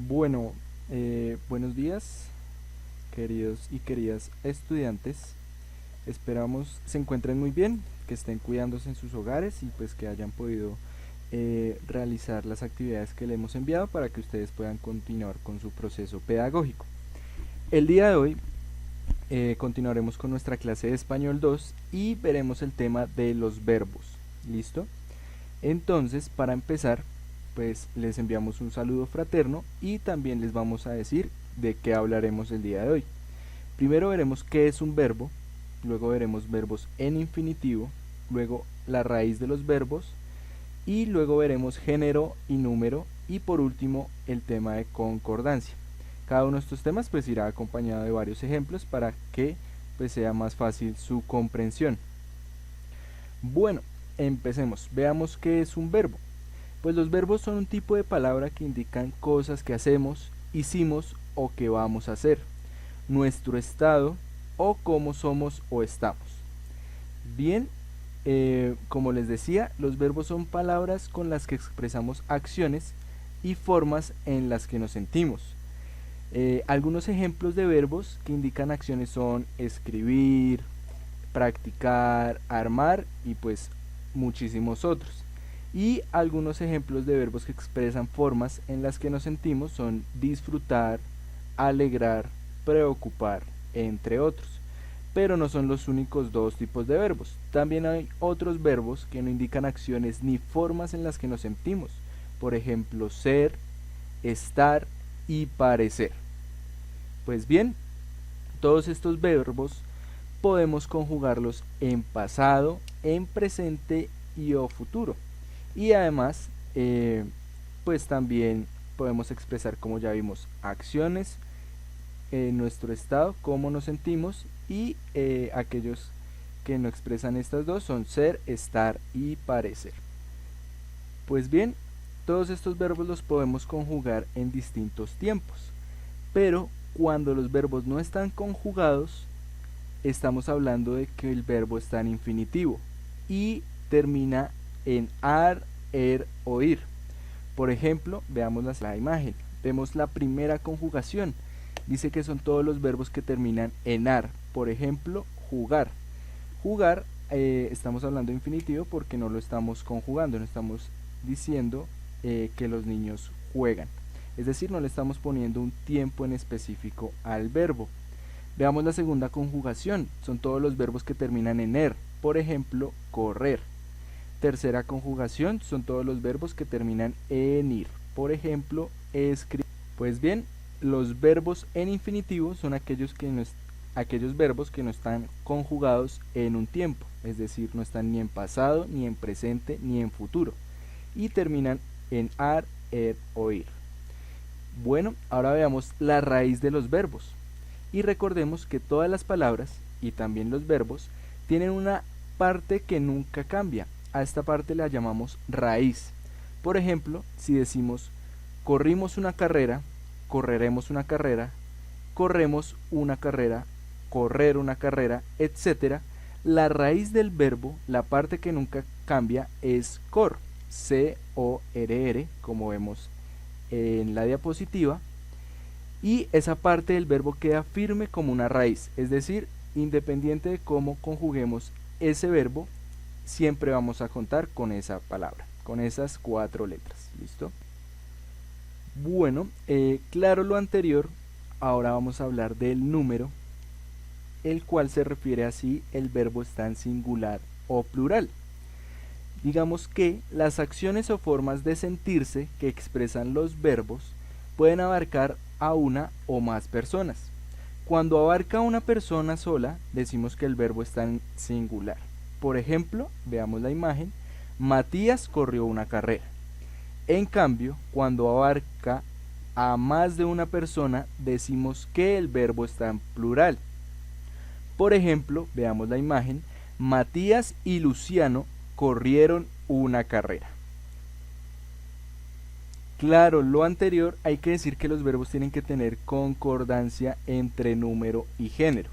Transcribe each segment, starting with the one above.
Bueno, buenos días, queridos y queridas estudiantes. Esperamos se encuentren muy bien, que estén cuidándose en sus hogares y pues que hayan podido realizar las actividades que le hemos enviado para que ustedes puedan continuar con su proceso pedagógico. El día de hoy continuaremos con nuestra clase de Español 2 y veremos el tema de los verbos. ¿Listo? Entonces, para empezar, pues les enviamos un saludo fraterno y también les vamos a decir de qué hablaremos el día de hoy. Primero veremos qué es un verbo, luego veremos verbos en infinitivo, luego la raíz de los verbos y luego veremos género y número y por último el tema de concordancia. Cada uno de estos temas pues irá acompañado de varios ejemplos para que pues sea más fácil su comprensión. Bueno, empecemos. Veamos qué es un verbo. Pues los verbos son un tipo de palabra que indican cosas que hacemos, hicimos o que vamos a hacer, nuestro estado o cómo somos o estamos. Bien, como les decía, los verbos son palabras con las que expresamos acciones y formas en las que nos sentimos. Algunos ejemplos de verbos que indican acciones son escribir, practicar, armar y pues muchísimos otros. Y algunos ejemplos de verbos que expresan formas en las que nos sentimos son disfrutar, alegrar, preocupar, entre otros. Pero no son los únicos dos tipos de verbos. También hay otros verbos que no indican acciones ni formas en las que nos sentimos. Por ejemplo, ser, estar y parecer. Pues bien, todos estos verbos podemos conjugarlos en pasado, en presente y o futuro. Y además, pues también podemos expresar, como ya vimos, acciones, nuestro estado, cómo nos sentimos y aquellos que no expresan estas dos son ser, estar y parecer. Pues bien, todos estos verbos los podemos conjugar en distintos tiempos, pero cuando los verbos no están conjugados, estamos hablando de que el verbo está en infinitivo y termina en ar, o ir. Por ejemplo, veamos la imagen. Vemos la primera conjugación. Dice que son todos los verbos que terminan en ar. Por ejemplo, jugar. Jugar, estamos hablando de infinitivo porque no lo estamos conjugando, no estamos diciendo que los niños juegan. Es decir, no le estamos poniendo un tiempo en específico al verbo. Veamos la segunda conjugación. Son todos los verbos que terminan en er. Por ejemplo, correr. Tercera conjugación son todos los verbos que terminan en ir. Por ejemplo, escribir. Pues bien, los verbos en infinitivo son aquellos verbos que no están conjugados en un tiempo, es decir, no están ni en pasado, ni en presente, ni en futuro, y terminan en ar, o ir. Bueno, ahora veamos la raíz de los verbos. Y recordemos que todas las palabras, y también los verbos, tienen una parte que nunca cambia. A esta parte la llamamos raíz. Por ejemplo, si decimos corrimos una carrera, correremos una carrera, corremos una carrera, correr una carrera, etc. La raíz del verbo, la parte que nunca cambia, es cor, C-O-R-R, como vemos en la diapositiva, y esa parte del verbo queda firme como una raíz, es decir, independiente de cómo conjuguemos ese verbo, siempre vamos a contar con esa palabra, con esas 4 letras. ¿Listo? Bueno, claro lo anterior, ahora vamos a hablar del número, el cual se refiere a si el verbo está en singular o plural. Digamos que las acciones o formas de sentirse que expresan los verbos pueden abarcar a una o más personas. Cuando abarca a una persona sola, decimos que el verbo está en singular. Por ejemplo, veamos la imagen, Matías corrió una carrera. En cambio, cuando abarca a más de una persona, decimos que el verbo está en plural. Por ejemplo, veamos la imagen, Matías y Luciano corrieron una carrera. Claro, lo anterior hay que decir que los verbos tienen que tener concordancia entre número y género.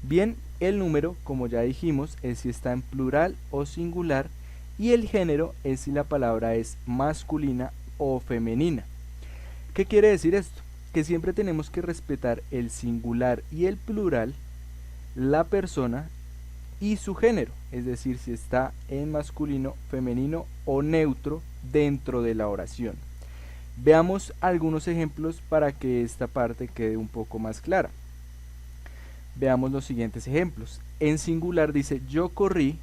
Bien, el número, como ya dijimos, es si está en plural o singular, y el género es si la palabra es masculina o femenina. ¿Qué quiere decir esto? Que siempre tenemos que respetar el singular y el plural, la persona y su género, es decir, si está en masculino, femenino o neutro dentro de la oración. Veamos algunos ejemplos para que esta parte quede un poco más clara. Veamos los siguientes ejemplos. En singular dice yo corrí,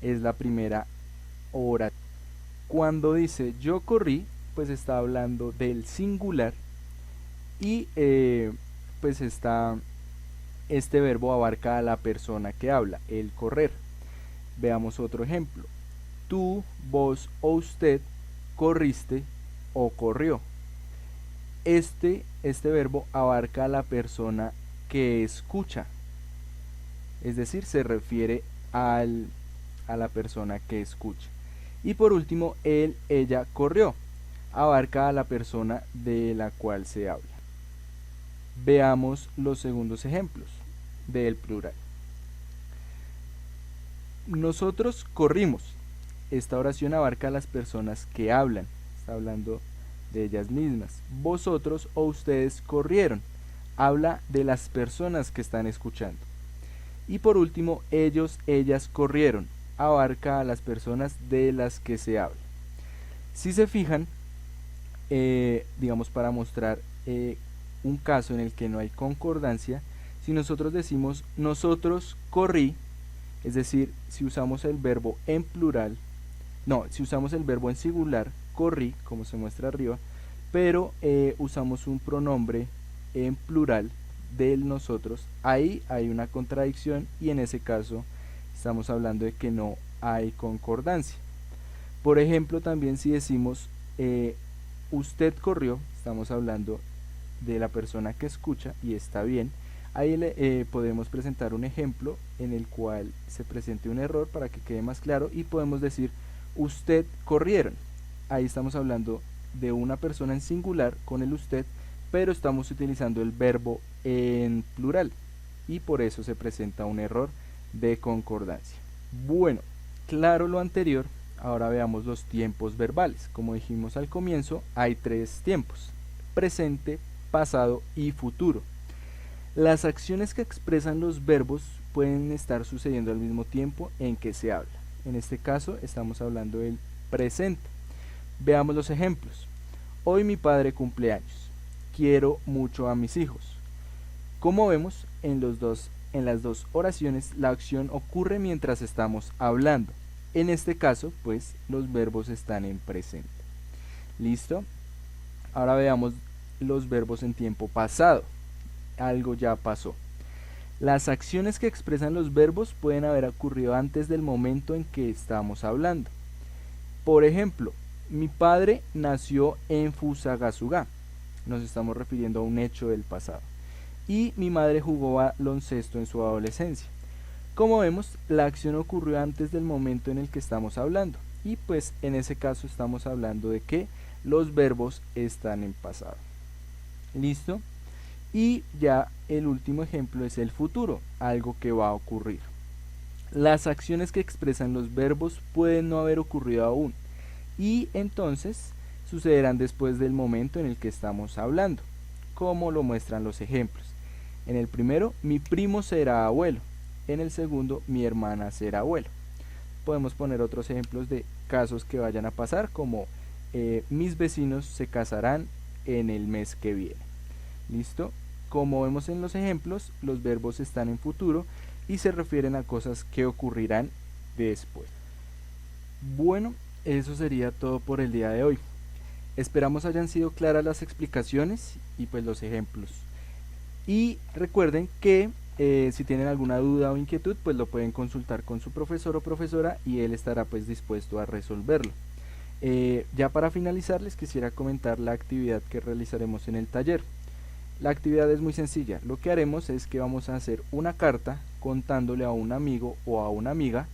es la primera oración. Cuando dice yo corrí, pues está hablando del singular y pues este verbo abarca a la persona que habla, el correr. Veamos otro ejemplo. Tú, vos o usted corriste o corrió. Este verbo abarca a la persona que escucha, es decir, se refiere a la persona que escucha. Y por último, él, ella corrió, abarca a la persona de la cual se habla. Veamos los segundos ejemplos del plural. Nosotros corrimos. Esta oración abarca a las personas que hablan, está hablando de ellas mismas. Vosotros o ustedes corrieron, habla de las personas que están escuchando. Y por último, ellos, ellas corrieron, abarca a las personas de las que se habla. Si se fijan, digamos para mostrar un caso en el que no hay concordancia, si nosotros decimos nosotros corrí, es decir, si usamos el verbo en plural, si usamos el verbo en singular, corrí, como se muestra arriba, pero usamos un pronombre en plural del nosotros, ahí hay una contradicción y en ese caso estamos hablando de que no hay concordancia. Por ejemplo, también si decimos usted corrió, estamos hablando de la persona que escucha y está bien. Ahí podemos presentar un ejemplo en el cual se presente un error para que quede más claro y podemos decir usted corrieron. Ahí estamos hablando de una persona en singular con el usted, pero estamos utilizando el verbo en plural y por eso se presenta un error de concordancia. Bueno, claro lo anterior, ahora veamos los tiempos verbales. Como dijimos al comienzo, hay 3 tiempos: presente, pasado y futuro. Las acciones que expresan los verbos pueden estar sucediendo al mismo tiempo en que se habla. En este caso estamos hablando del presente. Veamos los ejemplos. Hoy mi padre cumple años. Quiero mucho a mis hijos. Como vemos, en las dos oraciones la acción ocurre mientras estamos hablando. En este caso, pues, los verbos están en presente. ¿Listo? Ahora veamos los verbos en tiempo pasado. Algo ya pasó. Las acciones que expresan los verbos pueden haber ocurrido antes del momento en que estamos hablando. Por ejemplo, mi padre nació en Fusagasugá. Nos estamos refiriendo a un hecho del pasado. Y mi madre jugó baloncesto en su adolescencia. Como vemos, la acción ocurrió antes del momento en el que estamos hablando. Y pues en ese caso estamos hablando de que los verbos están en pasado. ¿Listo? Y ya el último ejemplo es el futuro, algo que va a ocurrir. Las acciones que expresan los verbos pueden no haber ocurrido aún y entonces sucederán después del momento en el que estamos hablando, como lo muestran los ejemplos. En el primero, mi primo será abuelo. En el segundo, mi hermana será abuelo. Podemos poner otros ejemplos de casos que vayan a pasar, como mis vecinos se casarán en el mes que viene. ¿Listo? Como vemos en los ejemplos, los verbos están en futuro y se refieren a cosas que ocurrirán después. Bueno, eso sería todo por el día de hoy. Esperamos hayan sido claras las explicaciones y pues los ejemplos. Y recuerden que si tienen alguna duda o inquietud, pues lo pueden consultar con su profesor o profesora y él estará pues dispuesto a resolverlo. Ya para finalizar, les quisiera comentar la actividad que realizaremos en el taller. La actividad es muy sencilla. Lo que haremos es que vamos a hacer una carta contándole a un amigo o a una amiga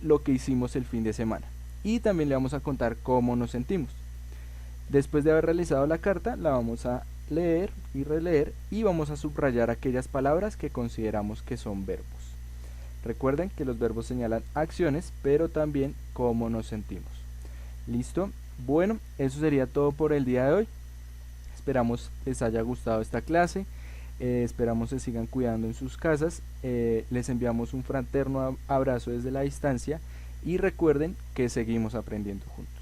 lo que hicimos el fin de semana. Y también le vamos a contar cómo nos sentimos. Después de haber realizado la carta, la vamos a leer y releer y vamos a subrayar aquellas palabras que consideramos que son verbos. Recuerden que los verbos señalan acciones, pero también cómo nos sentimos. ¿Listo? Bueno, eso sería todo por el día de hoy. esperamos les haya gustado esta clase. Esperamos se sigan cuidando en sus casas. Les enviamos un fraterno abrazo desde la distancia y recuerden que seguimos aprendiendo juntos.